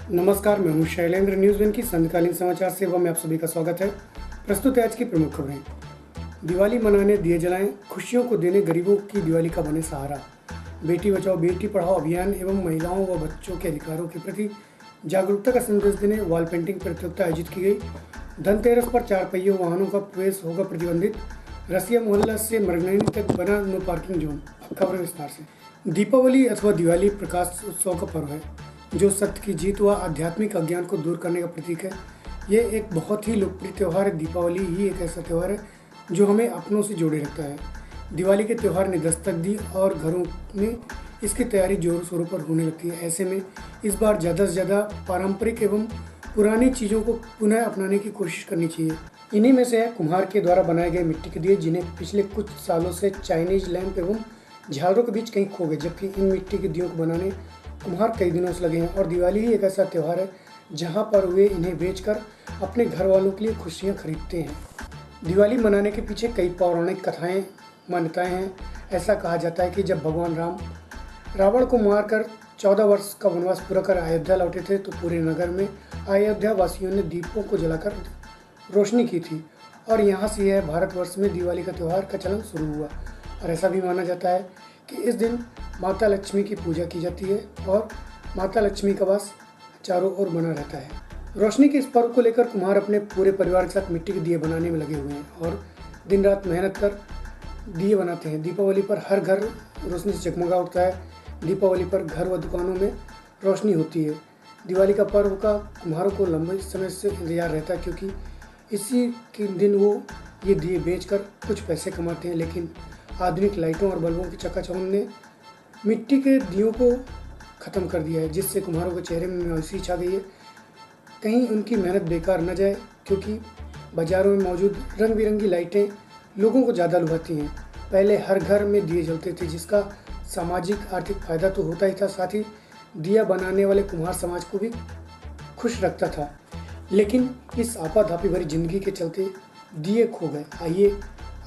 नमस्कार, मैं हूं शैलेंद्र। न्यूज़ वन की संध्याकालीन समाचार सेवा में आप सभी का स्वागत है। प्रस्तुत है आज की प्रमुख खबरें। दिवाली मनाने दिए जलाएं, खुशियों को देने गरीबों की दिवाली का बने सहारा। बेटी बचाओ बेटी पढ़ाओ अभियान एवं महिलाओं व बच्चों के अधिकारों के प्रति जागरूकता का संदेश देने वॉल पेंटिंग प्रतियोगिता आयोजित की गई। धनतेरस पर 4 पहियों वाहनों का प्रवेश होगा प्रतिबंधित। रसिया मोहल्ला से मरगनैनी तक बना नो पार्किंग जोन। खबरें विस्तार से। दीपावली अथवा दिवाली प्रकाश उत्सव का पर्व है जो सत्य की जीत व आध्यात्मिक अज्ञान को दूर करने का प्रतीक है। ये एक बहुत ही लोकप्रिय त्यौहार है। दीपावली ही एक ऐसा त्यौहार है जो हमें अपनों से जोड़े रखता है। दिवाली के त्यौहार ने दस्तक दी और घरों में इसकी तैयारी जोरों शोरों पर होने लगती है। ऐसे में इस बार ज़्यादा से ज़्यादा पारंपरिक एवं पुरानी चीज़ों को पुनः अपनाने की कोशिश करनी चाहिए। इन्हीं में से है कुम्हार के द्वारा बनाए गए मिट्टी के दिए, जिन्हें पिछले कुछ सालों से चाइनीज लैंप एवं झालरों के बीच कहीं खो गए, जबकि इन मिट्टी के दियों को बनाने कुम्हार कई दिनों से लगे हैं। और दिवाली ही एक ऐसा त्यौहार है जहां पर वे इन्हें बेचकर अपने घर वालों के लिए खुशियां खरीदते हैं। दिवाली मनाने के पीछे कई पौराणिक कथाएं मान्यताएं हैं। ऐसा कहा जाता है कि जब भगवान राम रावण को मारकर 14 वर्ष का वनवास पूरा कर अयोध्या लौटे थे तो पूरे नगर में अयोध्या वासियों ने दीपों को जलाकर रोशनी की थी और यहाँ से यह भारतवर्ष में दिवाली का त्यौहार का चलन शुरू हुआ। और ऐसा भी माना जाता है कि इस दिन माता लक्ष्मी की पूजा की जाती है और माता लक्ष्मी का वास चारों ओर बना रहता है। रोशनी के इस पर्व को लेकर कुम्हार अपने पूरे परिवार के साथ मिट्टी के दिए बनाने में लगे हुए हैं और दिन रात मेहनत कर दिए बनाते हैं। दीपावली पर हर घर रोशनी से जगमगा उठता है। दीपावली पर घर व दुकानों में रोशनी होती है। दिवाली का पर्व का कुम्हारों को लंबे समय से इंतजार रहता है, क्योंकि इसी के दिन वो ये दिए बेचकर कुछ पैसे कमाते हैं। लेकिन आधुनिक लाइटों और बल्बों की चकाचौंध ने मिट्टी के दियों को ख़त्म कर दिया है, जिससे कुम्हारों के चेहरे में मायूसी छा गई है। कहीं उनकी मेहनत बेकार न जाए, क्योंकि बाज़ारों में मौजूद रंग बिरंगी लाइटें लोगों को ज़्यादा लुभाती हैं। पहले हर घर में दिए जलते थे, जिसका सामाजिक आर्थिक फ़ायदा तो होता ही था, साथ ही दिया बनाने वाले कुम्हार समाज को भी खुश रखता था। लेकिन इस आपाधापी भरी जिंदगी के चलते दिए खो गए। आइए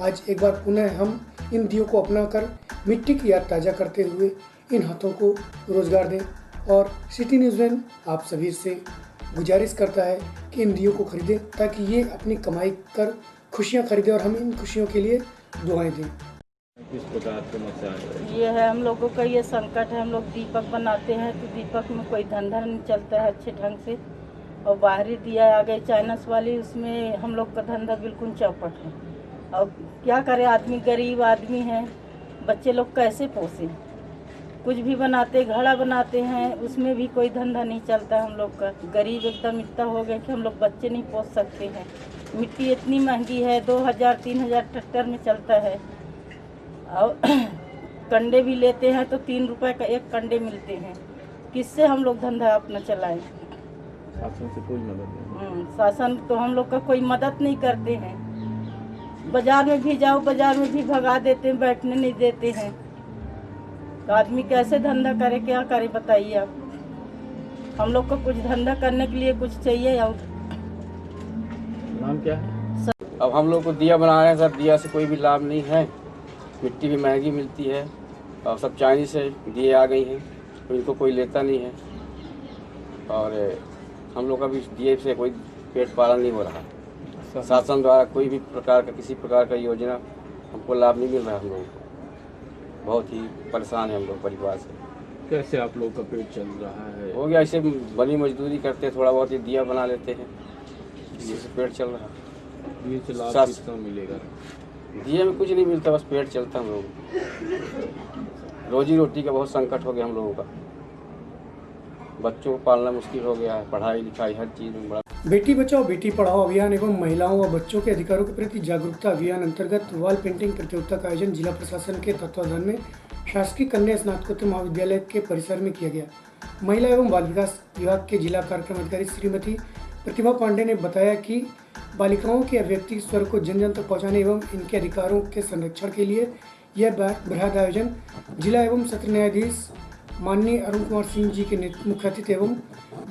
आज एक बार पुनः हम इन दियों को अपनाकर मिट्टी की याद ताज़ा करते हुए इन हाथों को रोजगार दें। और सिटी न्यूज़ वन आप सभी से गुजारिश करता है कि इन दियों को खरीदें, ताकि ये अपनी कमाई कर खुशियाँ खरीदें और हम इन खुशियों के लिए दुआएं दें। किस प्रकार के मसाले? ये है हम लोगों का ये संकट है। हम लोग दीपक बनाते हैं तो दीपक में कोई धंधा नहीं चलता है अच्छे ढंग से, और बाहरी दिया आ गए चाइनीस वाली, उसमें हम लोग का धंधा बिल्कुल चौपट है। अब क्या करे, आदमी गरीब आदमी है, बच्चे लोग कैसे पोसें। कुछ भी बनाते, घड़ा बनाते हैं, उसमें भी कोई धंधा नहीं चलता। हम लोग का गरीब एकदम इतना हो गया कि हम लोग बच्चे नहीं पोस सकते हैं। मिट्टी इतनी महंगी है, 2000-3000 ट्रैक्टर में चलता है। और कंडे भी लेते हैं तो 3 रुपए का एक कंडे मिलते हैं। किससे हम लोग धंधा अपना चलाएं? शासन से कोई मदद नहीं। शासन तो हम लोग का कोई मदद नहीं करते हैं। बाजार में भी जाओ, बाजार में भी भगा देते हैं, बैठने नहीं देते हैं। तो आदमी कैसे धंधा करे, क्या करे बताइए आप। हम लोग को कुछ धंधा करने के लिए कुछ चाहिए। और नाम क्या है? अब हम लोग को दिया बना रहे हैं सर, दिया से कोई भी लाभ नहीं है। मिट्टी भी महंगी मिलती है और सब चाइनीज से दिए आ गई हैं, तो इनको कोई लेता नहीं है। और हम लोग का भी दिए से कोई पेट पालन नहीं हो रहा। शासन द्वारा कोई भी प्रकार का किसी प्रकार का योजना हमको लाभ नहीं मिल रहा। हम लोगों को बहुत ही परेशान है हम लोग परिवार से। कैसे आप लोग का पेट चल रहा है? हो गया ऐसे बनी मजदूरी करते, थोड़ा बहुत ही दिया बना लेते हैं, इसी से पेट चल रहा। दिए से लाभ कितना मिलेगा? दिए में कुछ नहीं मिलता, बस पेट चलता हम लोगों को। रोजी रोटी का बहुत संकट हो गया हम लोगों का। बच्चों को पालना मुश्किल हो गया है, पढ़ाई लिखाई हर चीज़ में बड़ा। बेटी बचाओ बेटी पढ़ाओ अभियान एवं महिलाओं व बच्चों के अधिकारों के प्रति जागरूकता अभियान अंतर्गत वॉल पेंटिंग प्रतियोगिता का आयोजन जिला प्रशासन के तत्वाधान में शासकीय कन्या स्नातकोत्तर महाविद्यालय के परिसर में किया गया। महिला एवं बाल विकास विभाग के जिला कार्यक्रम अधिकारी श्रीमती प्रतिभा पांडे ने बताया कि बालिकाओं के अभिव्यक्ति स्वर को जन जन तक पहुँचाने एवं इनके अधिकारों के संरक्षण के लिए यह बृहद आयोजन जिला एवं सत्र न्यायाधीश माननीय अरुण कुमार सिंह जी के मुख्य अतिथि एवं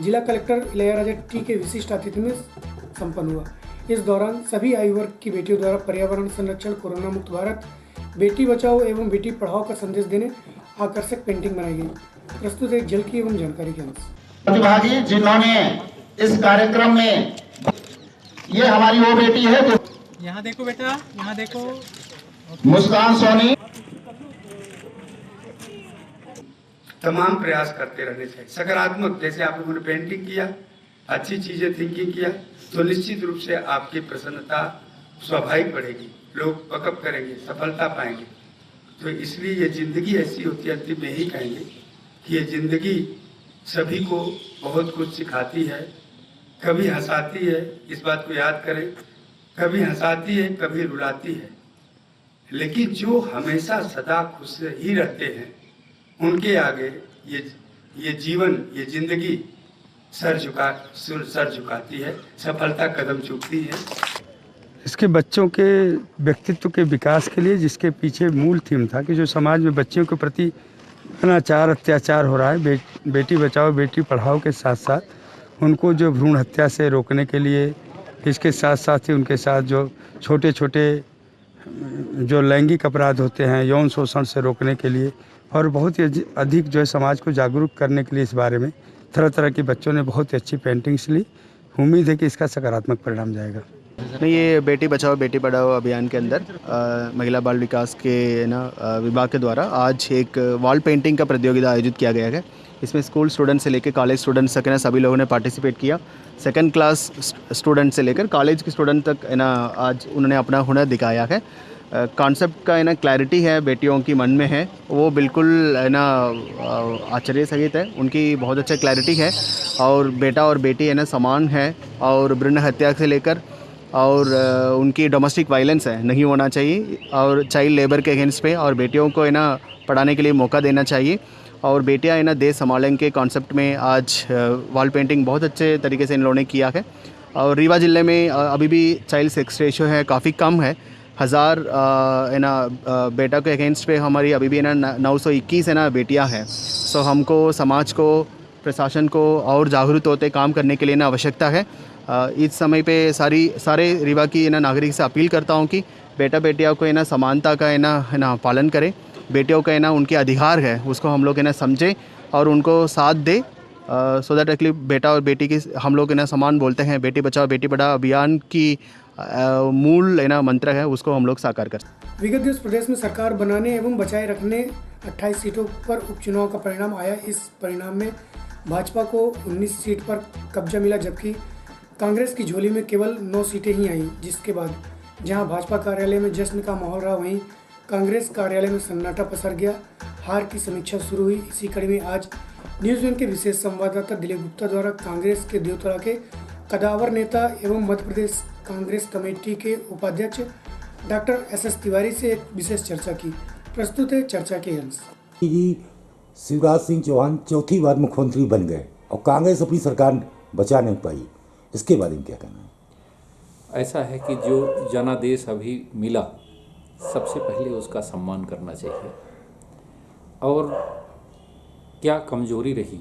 जिला कलेक्टर इलैयाराजा टी के विशिष्ट आतिथ्य में संपन्न हुआ। इस दौरान सभी आयु वर्ग की बेटियों द्वारा पर्यावरण संरक्षण, कोरोना मुक्त भारत, बेटी बचाओ एवं बेटी पढ़ाओ का संदेश देने आकर्षक पेंटिंग बनाई गई। प्रस्तुत एक झलकी एवं जानकारी के अंश। प्रतिभागी जिन्होंने इस कार्यक्रम में, ये हमारी वो बेटी है जो यहाँ देखो बेटा, यहाँ देखो। मुस्कान सोनी। तमाम प्रयास करते रहने चाहिए सकारात्मक। जैसे आप लोगों ने पेंटिंग किया, अच्छी चीजें थिंकिंग किया, तो निश्चित रूप से आपकी प्रसन्नता स्वाभाविक बढ़ेगी, लोग पकअप करेंगे, सफलता पाएंगे। तो इसलिए ये जिंदगी ऐसी होती है, अंतिम में यही कहेंगे कि ये जिंदगी सभी को बहुत कुछ सिखाती है, कभी हंसाती है, इस बात को याद करें, कभी हंसाती है, कभी रुलाती है, लेकिन जो हमेशा सदा खुश ही रहते हैं उनके आगे ये जीवन, ये जिंदगी सर झुकाती है, सफलता कदम चूकती है। इसके बच्चों के व्यक्तित्व के विकास के लिए, जिसके पीछे मूल थीम था कि जो समाज में बच्चियों के प्रति अनाचार अत्याचार हो रहा है, बेटी बचाओ बेटी पढ़ाओ के साथ साथ उनको जो भ्रूण हत्या से रोकने के लिए, इसके साथ साथ ही उनके साथ जो छोटे छोटे जो लैंगिक अपराध होते हैं, यौन शोषण से रोकने के लिए, और बहुत ही अधिक जो है समाज को जागरूक करने के लिए इस बारे में तरह तरह के बच्चों ने बहुत ही अच्छी पेंटिंग्स ली। उम्मीद है कि इसका सकारात्मक परिणाम जाएगा। नहीं, ये बेटी बचाओ बेटी पढ़ाओ अभियान के अंदर महिला बाल विकास के विभाग के द्वारा आज एक वॉल पेंटिंग का प्रतियोगिता आयोजित किया गया है। इसमें स्कूल स्टूडेंट से लेकर कॉलेज स्टूडेंट तक सभी लोगों ने पार्टिसिपेट किया। सेकंड क्लास स्टूडेंट से लेकर कॉलेज के स्टूडेंट तक आज उन्होंने अपना हुनर दिखाया है। कॉन्सेप्ट का क्लैरिटी है, बेटियों की मन में है, वो बिल्कुल आश्चर्य सहित है। उनकी बहुत अच्छा क्लैरिटी है और बेटा और बेटी समान है, और भ्रूण हत्या से लेकर और उनकी डोमेस्टिक वायलेंस है नहीं होना चाहिए, और चाइल्ड लेबर के अगेंस्ट पे, और बेटियों को पढ़ाने के लिए मौका देना चाहिए, और बेटियां देश संभालेंगे के कॉन्सेप्ट में आज वॉल पेंटिंग बहुत अच्छे तरीके से इन लोगों ने किया है। और रीवा ज़िले में अभी भी चाइल्ड सेक्स रेशियो है काफ़ी कम है। 1000 बेटा के अगेंस्ट पे हमारी अभी भी 921 बेटियां हैं। सो हमको समाज को, प्रशासन को और जागरूक होते काम करने के लिए आवश्यकता है। इस समय पे सारे रीवा की नागरिक से अपील करता हूं कि बेटा बेटियों को समानता का पालन करें। बेटियों का उनके अधिकार है, उसको हम लोग समझें और उनको साथ दें, सो दैट एक्चुअली बेटा और बेटी की हम लोग समान बोलते हैं। बेटी बचाओ बेटी पढ़ाओ अभियान की मूल मंत्र है, उसको हम लोग साकार कर। विगत दिवस प्रदेश में सरकार बनाने एवं बचाए रखने 28 सीटों पर उपचुनाव का परिणाम आया। इस परिणाम में भाजपा को 19 सीट पर कब्जा मिला, जबकि कांग्रेस की झोली में केवल 9 सीटें ही आईं। जिसके बाद जहां भाजपा कार्यालय में जश्न का माहौल रहा, वहीं कांग्रेस कार्यालय में सन्नाटा पसर गया। हार की समीक्षा शुरू हुई। इसी कड़ी में आज न्यूज़ वन के विशेष संवाददाता दिलीप गुप्ता द्वारा कांग्रेस के देवतला के कदावर नेता एवं मध्य प्रदेश कांग्रेस कमेटी के उपाध्यक्ष डॉक्टर SS तिवारी से एक विशेष चर्चा की। प्रस्तुत है चर्चा के अंश। शिवराज सिंह चौहान चौथी बार मुख्यमंत्री बन गए और कांग्रेस अपनी सरकार बचा नहीं पाई, इसके बारे में क्या कहना है? ऐसा है कि जो जनादेश अभी मिला, सबसे पहले उसका सम्मान करना चाहिए, और क्या कमजोरी रही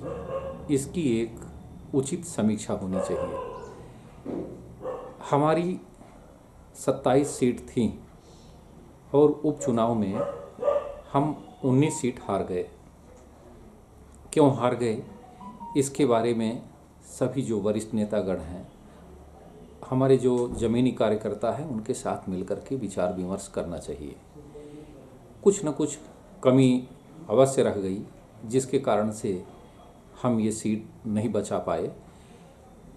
इसकी एक उचित समीक्षा होनी चाहिए। हमारी 27 सीट थी और उपचुनाव में हम 19 सीट हार गए। क्यों हार गए, इसके बारे में सभी जो वरिष्ठ नेतागण हैं, हमारे जो ज़मीनी कार्यकर्ता हैं, उनके साथ मिलकर के विचार विमर्श करना चाहिए। कुछ न कुछ कमी अवश्य रह गई, जिसके कारण से हम ये सीट नहीं बचा पाए।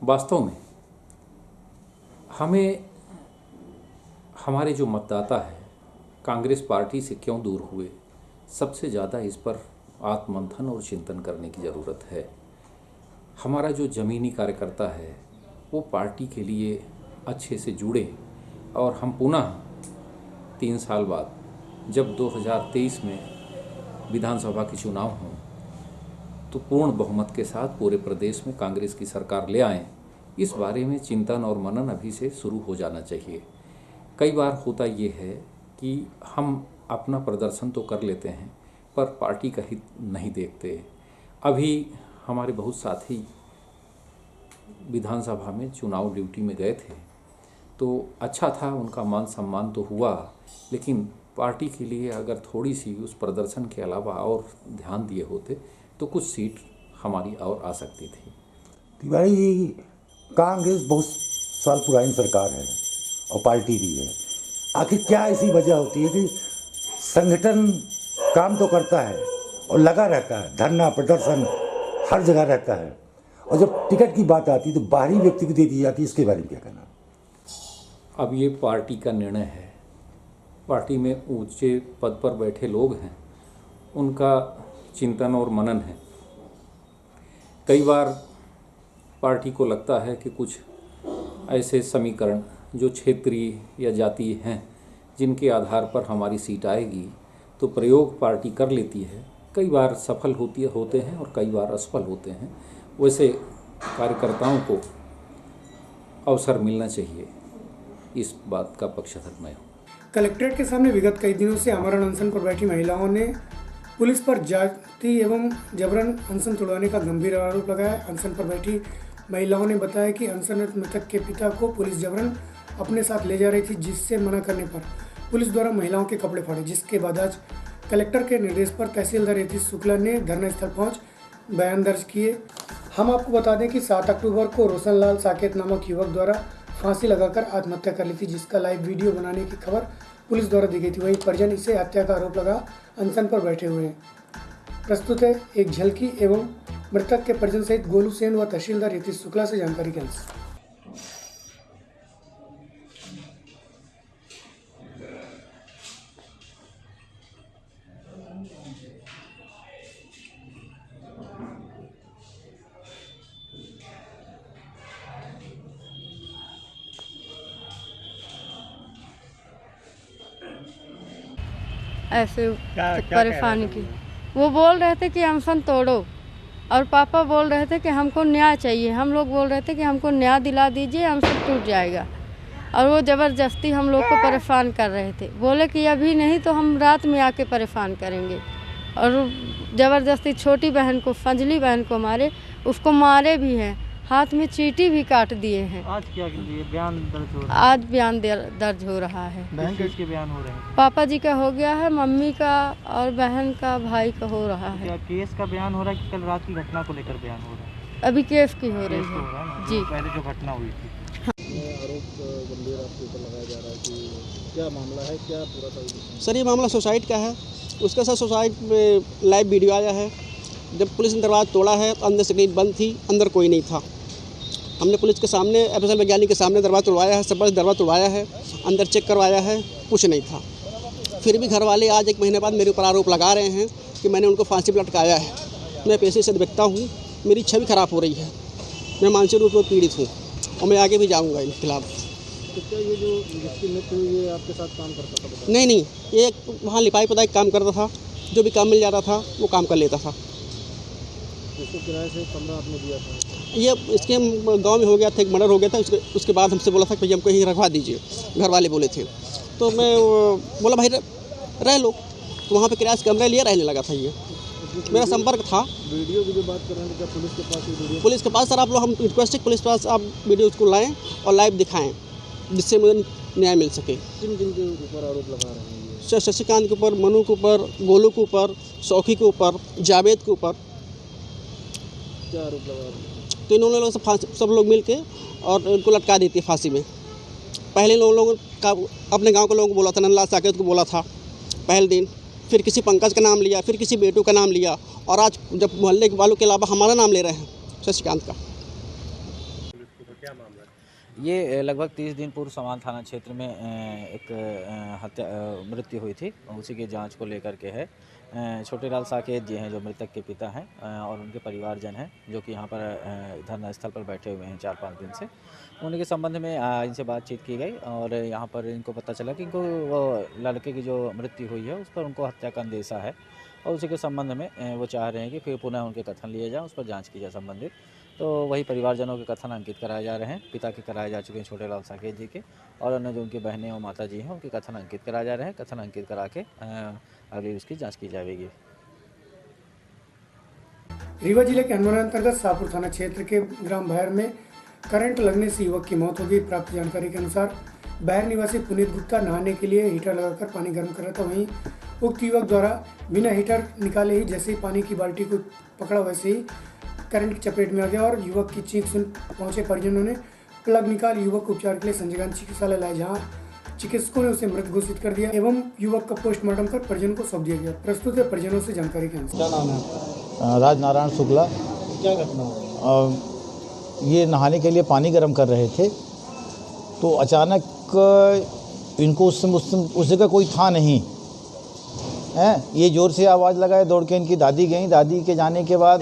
वास्तव में हमें, हमारे जो मतदाता हैं कांग्रेस पार्टी से क्यों दूर हुए, सबसे ज़्यादा इस पर आत्ममंथन और चिंतन करने की ज़रूरत है। हमारा जो ज़मीनी कार्यकर्ता है वो पार्टी के लिए अच्छे से जुड़े, और हम पुनः 3 साल बाद जब 2023 में विधानसभा के चुनाव हों तो पूर्ण बहुमत के साथ पूरे प्रदेश में कांग्रेस की सरकार ले आएं, इस बारे में चिंतन और मनन अभी से शुरू हो जाना चाहिए। कई बार होता ये है कि हम अपना प्रदर्शन तो कर लेते हैं पर पार्टी का हित नहीं देखते। अभी हमारे बहुत साथी विधानसभा में चुनाव ड्यूटी में गए थे, तो अच्छा था, उनका मान सम्मान तो हुआ, लेकिन पार्टी के लिए अगर थोड़ी सी उस प्रदर्शन के अलावा और ध्यान दिए होते तो कुछ सीट हमारी और आ सकती थी। तिवारी जी, कांग्रेस बहुत साल पुरानी सरकार है और पार्टी भी है। आखिर क्या ऐसी वजह होती है कि संगठन काम तो करता है और लगा रहता है, धरना प्रदर्शन हर जगह रहता है, और जब टिकट की बात आती है तो बाहरी व्यक्ति को दे दी जाती है। इसके बारे में क्या कहना? अब ये पार्टी का निर्णय है। पार्टी में ऊंचे पद पर बैठे लोग हैं, उनका चिंतन और मनन है। कई बार पार्टी को लगता है कि कुछ ऐसे समीकरण जो क्षेत्रीय या जातीय हैं जिनके आधार पर हमारी सीट आएगी, तो प्रयोग पार्टी कर लेती है। कई बार सफल होते हैं और कई बार असफल होते हैं। वैसे कार्यकर्ताओं को अवसर मिलना चाहिए, इस बात का पक्षधर मैं हूँ। कलेक्ट्रेट के सामने विगत कई दिनों से आमरण अनशन पर बैठी महिलाओं ने पुलिस पर जाति एवं जबरन अनशन तोड़वाने का गंभीर आरोप लगाया। अनशन पर बैठी महिलाओं ने बताया कि अनशनरत मृतक के पिता को पुलिस जबरन अपने साथ ले जा रही थी, जिससे मना करने पर पुलिस द्वारा महिलाओं के कपड़े फाड़े, जिसके बाद आज कलेक्टर के निर्देश पर तहसीलदार यतीश शुक्ला ने धरना स्थल पहुँच बयान दर्ज किए। हम आपको बता दें कि 7 अक्टूबर को रोशनलाल साकेत नामक युवक द्वारा फांसी लगाकर आत्महत्या कर ली थी, जिसका लाइव वीडियो बनाने की खबर पुलिस द्वारा दी गई थी। वहीं परिजन इसे हत्या का आरोप लगा अनशन पर बैठे हुए हैं। प्रस्तुत है एक झलकी एवं मृतक के परिजन सहित गोलू सेन व तहसीलदार यतीश शुक्ला से जानकारी के अनुसार। ऐसे परेशानी की वो बोल रहे थे कि अनशन तोड़ो, और पापा बोल रहे थे कि हमको न्याय चाहिए। हम लोग बोल रहे थे कि हमको न्याय दिला दीजिए, अनशन टूट जाएगा। और वो ज़बरदस्ती हम लोग को परेशान कर रहे थे। बोले कि अभी नहीं तो हम रात में आके परेशान करेंगे। और ज़बरदस्ती छोटी बहन को, फंजली बहन को मारे, उसको मारे भी हैं, हाथ में चींटी भी काट दिए हैं। आज क्या बयान दर्ज हो रहा है? आज बयान दर्ज हो रहा है। बहन के बयान हो रहे हैं? पापा जी का हो गया है, मम्मी का और बहन का, भाई का हो रहा है। क्या केस का बयान हो रहा है कि कल रात की घटना को लेकर बयान हो रहा है? अभी केस की हो रही हो है रहा है जी। पहले जो घटना हुई थी। आरोप गंभीर आपके ऊपर लगाया जा रहा है कि क्या मामला है, क्या पूरा था? सर, ये मामला सुसाइड का है। उसका सर सुसाइड में लाइव वीडियो आया है। जब पुलिस ने दरवाज़ा तोड़ा है तो अंदर से गेट बंद थी, अंदर कोई नहीं था। हमने पुलिस के सामने, एफएसएल वैज्ञानिक के सामने दरवाज़ा तोड़वाया है, सब दरवाज़ा तोड़वाया है, अंदर चेक करवाया है, कुछ नहीं था। फिर भी घर वाले आज 1 महीने बाद मेरे ऊपर आरोप लगा रहे हैं कि मैंने उनको फांसी पर लटकाया है। मैं पेशे से व्यक्ता हूँ, मेरी छवि खराब हो रही है, मैं मानसिक रूप में पीड़ित हूँ और मैं आगे भी जाऊँगा इनके खिलाफ। तो क्या ये जो जिसकी मृत्यु हुई ये आपके साथ काम करता था? नहीं, ये वहाँ लिपाई पदाई काम करता था, जो भी काम मिल जाता था वो काम कर लेता था। इसको किराए से कमरा आपने दिया था? ये इसके गांव में हो गया था, एक मर्डर हो गया था। उसके बाद हमसे बोला था कि हमको यहीं रखवा दीजिए, घर वाले बोले थे। तो मैं बोला भाई रह लो, तो वहाँ पे किराए से कमरा लिया, रहने लगा था। ये मेरा संपर्क था। वीडियो की जो बात कर रहे हैं, क्या पुलिस के पास वीडियो? पुलिस के पास सर, आप लोग, हम रिक्वेस्ट है पुलिस के पास आप वीडियो को लाएँ और लाइव दिखाएँ, जिससे मुझे न्याय मिल सके। किन किन के ऊपर आरोप लगा रहे हैं? सर, शशिकांत के ऊपर, मनु के ऊपर, गोलू के ऊपर, सौखी के ऊपर, जावेद के ऊपर। क्या आरोप लगा रहे हैं? तो इन्होंने लोग सब लोग मिल के और उनको लटका देती है फांसी में। पहले लोगों का अपने गांव के लोगों को बोला था, नंदलाल साकेत को बोला था पहले दिन, फिर किसी पंकज का नाम लिया, फिर किसी बेटू का नाम लिया, और आज जब मोहल्ले वालों के अलावा हमारा नाम ले रहे हैं, शशिकांत का। क्या मामला? ये लगभग 30 दिन पूर्व समान थाना क्षेत्र में एक मृत्यु हुई थी, उसी की जांच को लेकर के है। छोटे लाल साकेत जी हैं जो मृतक के पिता हैं, और उनके परिवारजन हैं जो कि यहाँ पर धरना स्थल पर बैठे हुए हैं 4-5 दिन से। उनके संबंध में इनसे बातचीत की गई और यहाँ पर इनको पता चला कि इनको वो लड़के की जो मृत्यु हुई है उस पर उनको हत्या का अंदेशा है, और उसी के संबंध में वो चाह रहे हैं कि फिर पुनः उनके कथन लिए जाए, उस पर जाँच की जाए संबंधित। तो वही परिवारजनों के कथन अंकित कराए जा रहे हैं। पिता के कराए जा चुके हैं छोटे लाल साकेत जी के, और अन्य जो उनकी बहनें और माता जी हैं उनके कथन अंकित कराए जा रहे हैं। कथन अंकित करा के अगली उसकी जांच की जाएगी। रीवा जिले के अनमोरा अंतर्गत शाहपुर थाना क्षेत्र के ग्राम बहर में करंट लगने से युवक की मौत हो गई। प्राप्त जानकारी के अनुसार बहर निवासी पुनीत गुप्ता नहाने के लिए हीटर लगाकर पानी गर्म कर रहा था। वहीं उक्त युवक द्वारा बिना हीटर निकाले ही जैसे ही पानी की बाल्टी को पकड़ा, वैसे ही करंट की चपेट में आ गया और युवक की चीख सुन पहुंचे परिजनों ने प्लग निकाल युवक को उपचार के लिए संजय गांधी चिकित्सालय लाए, जहां चिकित्सकों ने उसे मृत घोषित कर दिया एवं युवक का पोस्टमार्टम कर परिजनों को सौंप दिया गया। प्रस्तुत है परिजनों से जानकारी के अनुसार। क्या नाम है आपका? राजनारायण शुक्ला। क्या घटना हुई? ये नहाने के लिए पानी गर्म कर रहे थे तो अचानक इनको उस जगह कोई था नहीं है। ये ज़ोर से आवाज़ लगाए, दौड़ के इनकी दादी गई। दादी के जाने के बाद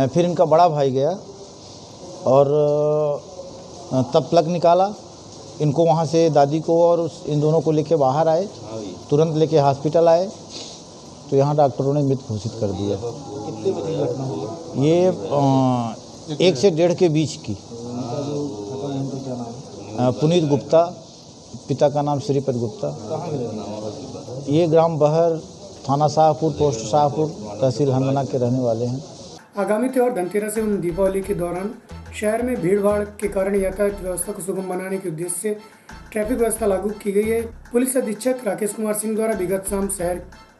फिर इनका बड़ा भाई गया और तब प्लग निकाला। इनको वहाँ से दादी को और इन दोनों को लेके बाहर आए, तुरंत लेके हॉस्पिटल आए तो यहाँ डॉक्टरों ने मृत घोषित कर दिया। कितने बजे घटना हुई? ये 1 से 1.5 के बीच की। उनका जो खत्म है तो क्या नाम है? पुनीत गुप्ता, पिता का नाम श्रीपद गुप्ता। कहाँ के रहने वाले? ये ग्राम बहर, थाना शाहपुर, पोस्ट शाहपुर, तहसील हंदना के रहने वाले हैं। आगामी त्यौहार धनतेरस एवं दीपावली के दौरान शहर में भीड़ भाड़ के कारण यातायात व्यवस्था को सुगम बनाने के उद्देश्य से ट्रैफिक व्यवस्था लागू की गई है। पुलिस अधीक्षक राकेश कुमार सिंह द्वारा विगत शाम शहर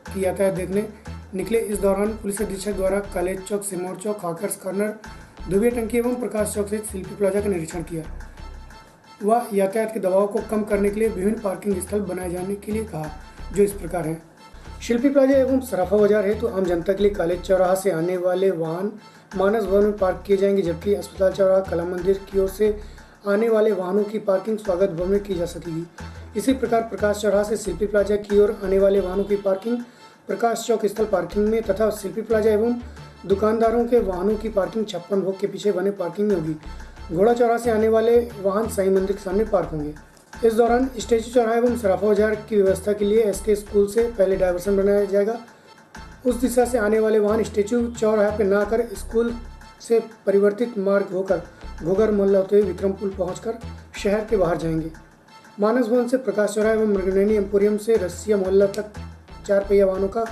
की यातायात देखने निकले। इस दौरान पुलिस अधीक्षक द्वारा कॉलेज चौक, सिमोर चौक, हाकर्स कॉर्नर, दुबिया टंकी एवं प्रकाश चौक सहित शिल्पी प्लाजा का निरीक्षण किया। वह यातायात के दबाव को कम करने के लिए विभिन्न पार्किंग स्थल बनाए जाने के लिए कहा, जो इस प्रकार है। शिल्पी प्लाजा एवं सराफा बाजार है तो आम जनता के लिए कॉलेज चौराहा से आने वाले वाहन मानस भवन में पार्क किए जाएंगे, जबकि अस्पताल चौराहा, कला मंदिर की ओर से आने वाले वाहनों की पार्किंग स्वागत भवन में की जा सकेगी। इसी प्रकार प्रकाश चौराहा से शिल्पी प्लाजा की ओर आने वाले वाहनों की पार्किंग प्रकाश चौक स्थल पार्किंग में तथा शिल्पी प्लाजा एवं दुकानदारों के वाहनों की पार्किंग 56 भोग के पीछे बने पार्किंग में होगी। घोड़ा चौराहा से आने वाले वाहन साई मंदिर के सामने पार्क होंगे। इस दौरान स्टेचू चौराहा एवं सराफा बाजार की व्यवस्था के लिए एसके स्कूल से पहले डायवर्सन बनाया जाएगा। उस दिशा से आने वाले वाहन स्टेचू चौराहे पर ना आकर स्कूल से परिवर्तित मार्ग होकर घोगर मोहल्ला होते हुए विक्रम पुल पहुंचकर शहर के बाहर जाएंगे। मानस भवन से प्रकाश चौराहा एवं मृगनयनी एम्पोरियम से रसिया मोहल्ला तक 4 पहिया वाहनों का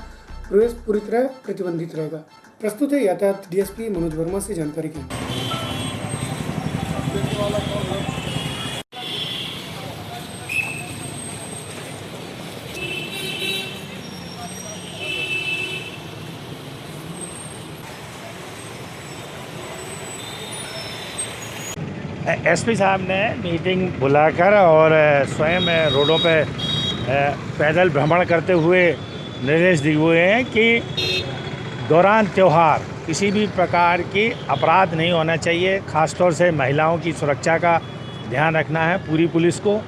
प्रवेश पूरी तरह प्रतिबंधित रहेगा। प्रस्तुत है यातायात डीएसपी मनोज वर्मा से जानकारी के। एसपी साहब ने मीटिंग बुलाकर और स्वयं रोडों पे पैदल भ्रमण करते हुए निर्देश दिए हुए हैं कि दौरान त्यौहार किसी भी प्रकार की अपराध नहीं होना चाहिए। ख़ासतौर से महिलाओं की सुरक्षा का ध्यान रखना है पूरी पुलिस को।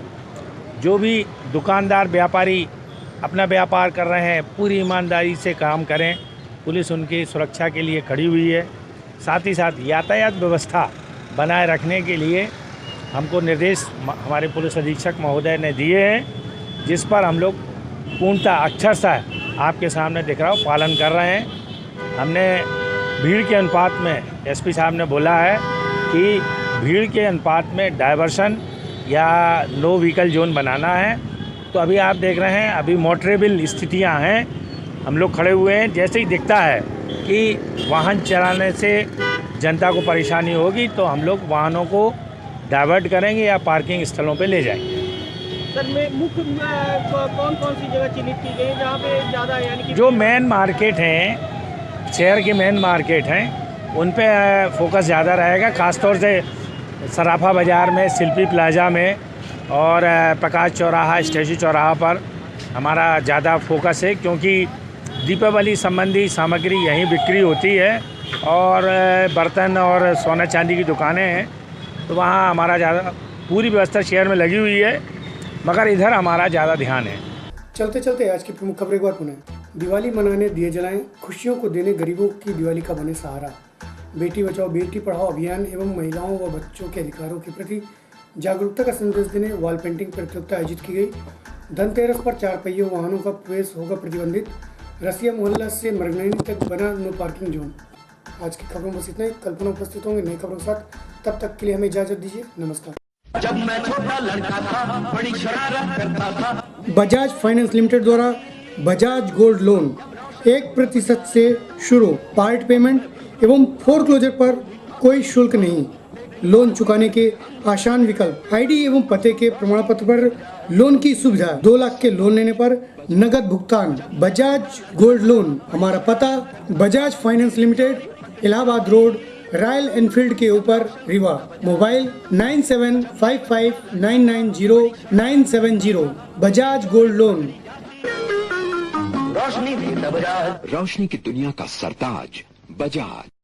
जो भी दुकानदार व्यापारी अपना व्यापार कर रहे हैं पूरी ईमानदारी से काम करें, पुलिस उनकी सुरक्षा के लिए खड़ी हुई है। साथ ही साथ यातायात व्यवस्था बनाए रखने के लिए हमको निर्देश हमारे पुलिस अधीक्षक महोदय ने दिए हैं, जिस पर हम लोग पूर्णतः अक्षरशः आपके सामने दिख रहा हूँ पालन कर रहे हैं। हमने भीड़ के अनुपात में एसपी साहब ने बोला है कि भीड़ के अनुपात में डायवर्सन या नो व्हीकल जोन बनाना है। तो अभी आप देख रहे हैं अभी मोटरेबल स्थितियाँ हैं, हम लोग खड़े हुए हैं। जैसे ही दिखता है कि वाहन चलाने से जनता को परेशानी होगी तो हम लोग वाहनों को डाइवर्ट करेंगे या पार्किंग स्थलों पे ले जाएंगे। सर में मुख्य कौन कौन सी जगह चिन्हित की गई है जहाँ पे ज़्यादा यानी कि जो मेन मार्केट हैं, शहर के मेन मार्केट हैं, उन पे फोकस ज़्यादा रहेगा। ख़ासतौर से सराफा बाज़ार में, शिल्पी प्लाजा में और प्रकाश चौराहा, स्टेचू चौराहा पर हमारा ज़्यादा फोकस है, क्योंकि दीपावली संबंधी सामग्री यहीं बिक्री होती है और बर्तन और सोना चांदी की दुकानें हैं, तो वहाँ हमारा ज़्यादा पूरी व्यवस्था शहर में लगी हुई है, मगर इधर हमारा ज़्यादा ध्यान है। चलते चलते आज की प्रमुख खबरें एक बार पुनः। दिवाली मनाने दिए जलाएं, खुशियों को देने गरीबों की दिवाली का बने सहारा। बेटी बचाओ बेटी पढ़ाओ अभियान एवं महिलाओं व बच्चों के अधिकारों के प्रति जागरूकता का संदेश देने वॉल पेंटिंग प्रतियोगिता आयोजित की गई। धनतेरस पर 4 पहियों वाहनों का प्रवेश होगा प्रतिबंधित। रसिया मोहल्ला से मृगनयनी तक बना नो पार्किंग जोन। आज की खबरों में बस इतना ही। कल्पना उपस्थित होंगे नई खबरों के साथ, तब तक के लिए हमें इजाजत दीजिए। नमस्कार। जब मैं छोटा लड़का था बड़ी शरारत करता था। बजाज फाइनेंस लिमिटेड द्वारा बजाज गोल्ड लोन 1% से शुरू, पार्ट पेमेंट एवं फोरक्लोजर पर कोई शुल्क नहीं। लोन चुकाने के आसान विकल्प, आईडी एवं पते के प्रमाण पत्र पर लोन की सुविधा। 2 लाख के लोन लेने पर नगद भुगतान। बजाज गोल्ड लोन, हमारा पता Bajaj finance limited, Allahabad road, Royal Enfield के ऊपर, Rewa. Mobile 9755990970। Bajaj gold loan. रोशनी की दुनिया का सरताज बजाज।